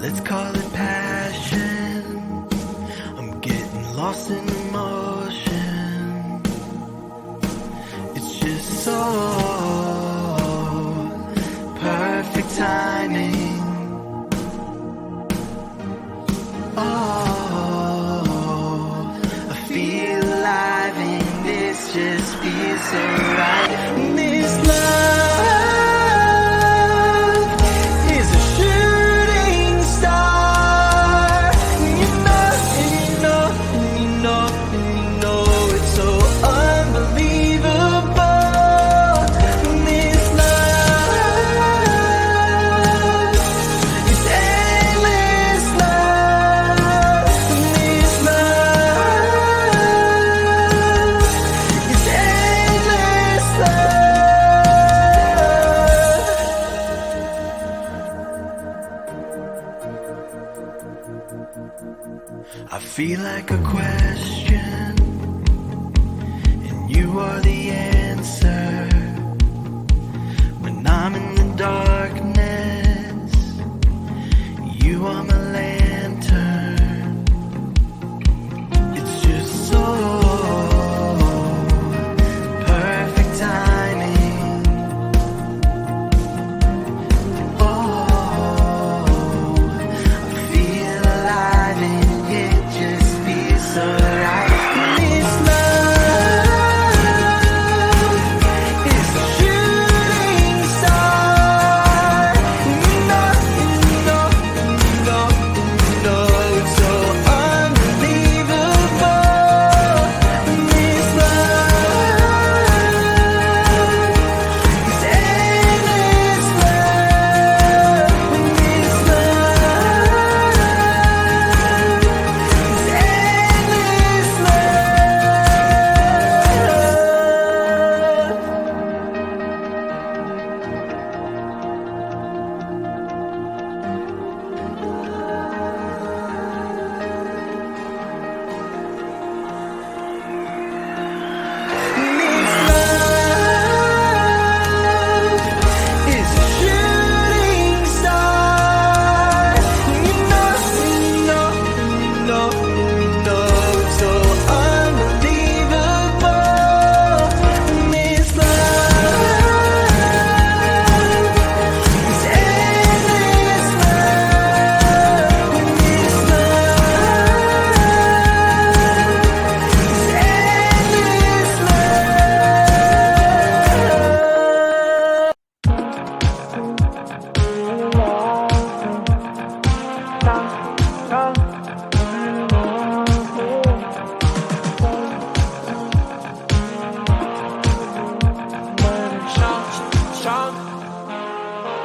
Let's call it passion. I'm getting lost in emotion. It's just so perfect timing. Oh, I feel alive and this just feels so right. This love is a shooting star. You know, it's so unbelievable. This love is endless love. This love is endless love. I feel like a question, and you are the answer. When I'm in the darkness, you are my lantern. It's just so perfect timing. Oh, I feel alive and it just feels so right. This love is a shooting star. It's so unbelievable. This love is endless love. This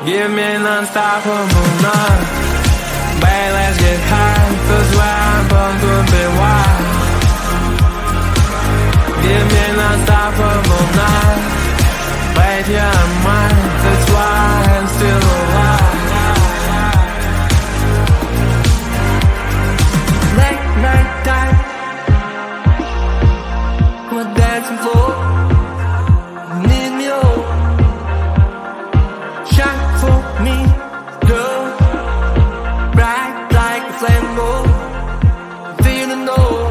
Give me an unstoppable night. Babe, let's get high, 'cause where I'm born could be wild. Give me an unstoppable night. Babe, you're mine, that's why I'm still alive. Late night time, we're dancing floor. Need me all. Shine for me, girl. Bright like a flame gold. Feeling old.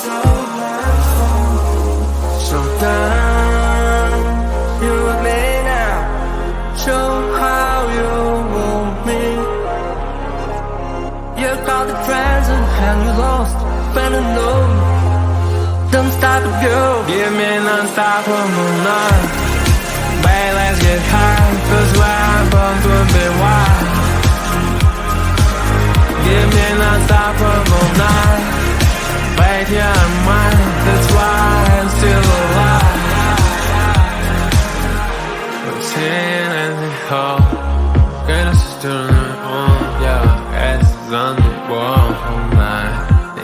So beautiful. So down. You with me now. Show how you want me. You got the present and you lost. Fell in love. Don't stop it, girl. Give me an unstoppable night. Babe, let's get high, 'cause where I'm born could be wild. Give me an unstoppable night. Babe, you're mine, that's why I'm still alive. Routine and the whole greatest is doing it all. Yeah, ass is on the wall all night.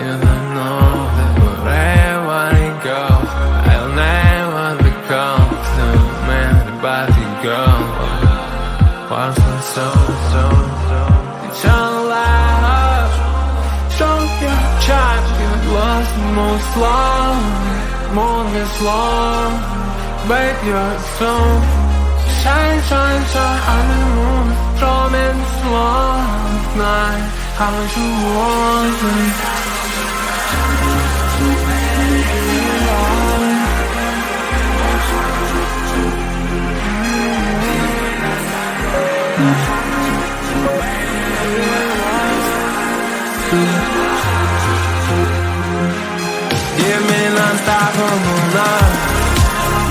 Even know that wherever it goes, I'll never become the man about to go. Once my soul, eternal life. Show your child, get lost most long, more this long. Babe, you're so shine, shine, shine on the moon, from and slow. night. How much you want me? Give me non-stoppable love.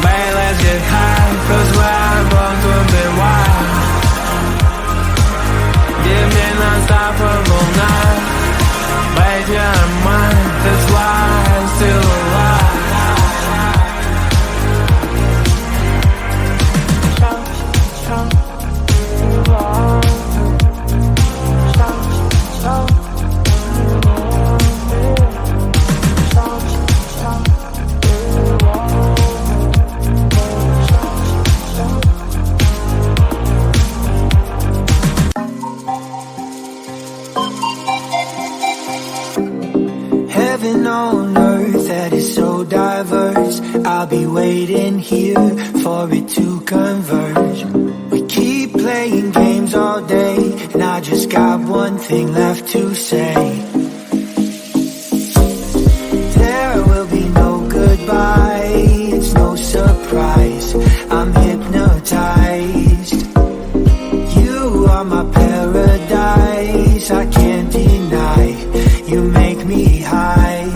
Babe, let's get high, 'cause we're both moving wild. Give me non-stoppable night. Babe, you're mine, that's why I'm still alive. Heaven on earth that is so diverse. I'll be waiting here for it to converge. We keep playing games all day, and I just got one thing left to say. There will be no goodbye, it's no surprise. I'm hypnotized. You are my paradise, I can't deny. You make me high.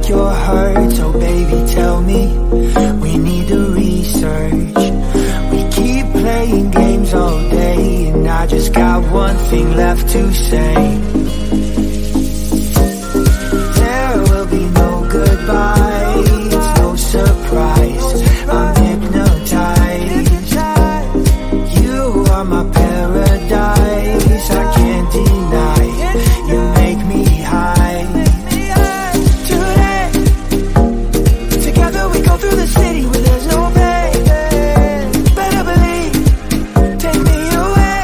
You're hurt, so baby tell me, we need to research. We keep playing games all day, and I just got one thing left to say. There will be no goodbye, it's no surprise. I'm hypnotized. You are my paradise, I can't deny. You make me high. Through the city where there's no pain. Better believe, take me away.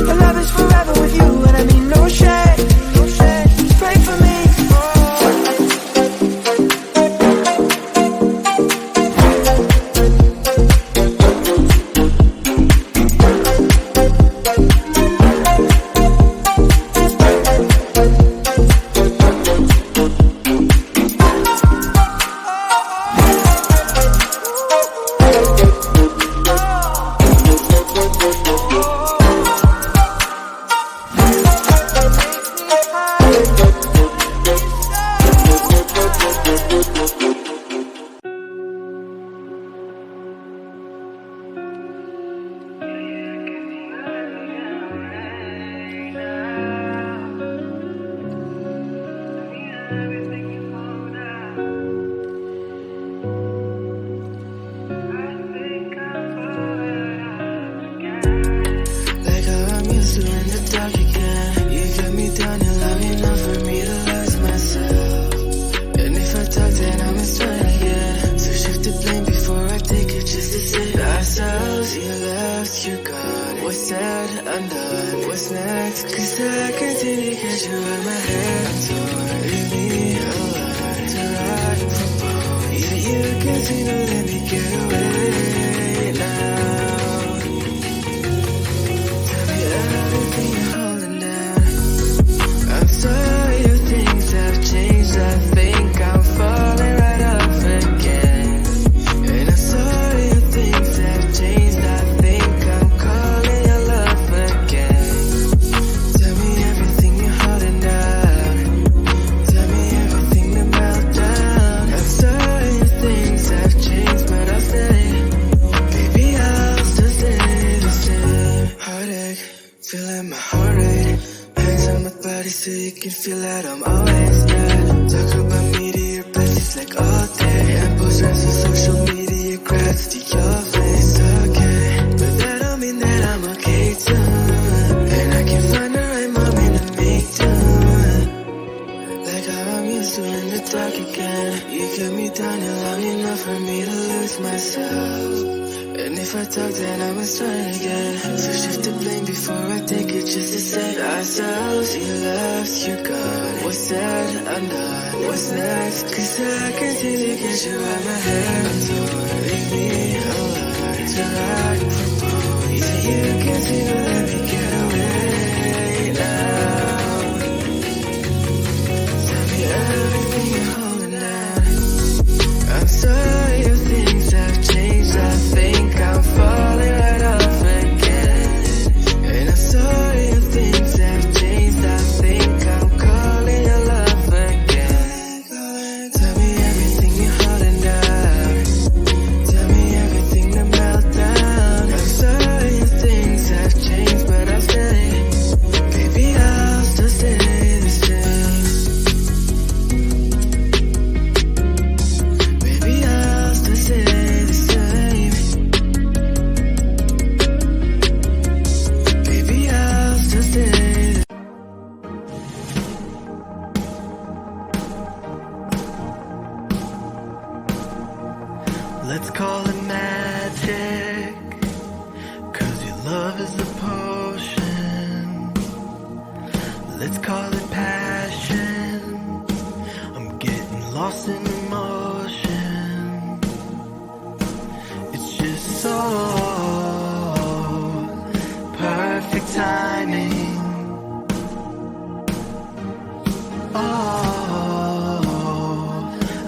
Our love is forever with you, and I mean no shame. Pray for me. Things have changed, I think I'm falling right off again. feel that I'm always there. Talk about me to your besties like all day. And post rants on social media, cracks to your face, okay. But that don't mean that I'm okay too. And I can find the right moment to make do. Like how I'm used to in the dark again. You kept me down here long enough for me to lose myself. And if I talk then I must try again. So shift the blame before I take it just to save ourselves. You left, you're gone. What's said, I'm done. What's next? Cause I can't seem to get you out my head. So leave me alone till I propose. Yeah, you can't seem to let me get away now. Tell me everything you're holding down. I'm sorry if things have changed. I think I'm falling right off again. And I'm sorry if things have changed. I think I'm calling your love again. Tell me everything you're holding down. Tell me everything to melt down. I'm sorry if things have changed, but I'll stay. Baby, I'll still stay the same. Baby, I'll still stay the same. Baby, I'll still stay. Let's call it magic, 'cause your love is a potion. Let's call it passion. I'm getting lost in emotion. It's just so perfect timing. Oh,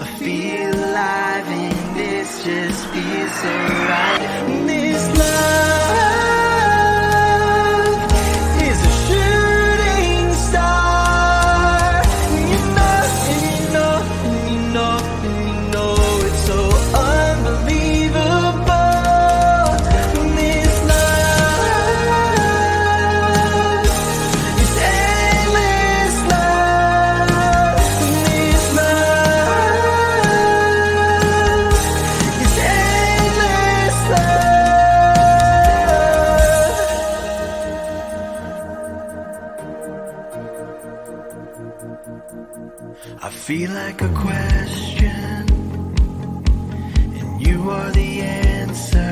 I feel alive and this just feels so right. This love is a shooting star. You know, and you know, and you know, and you know it's so unbelievable. This love is endless love. This love is endless love. I feel like a question, and you are the answer.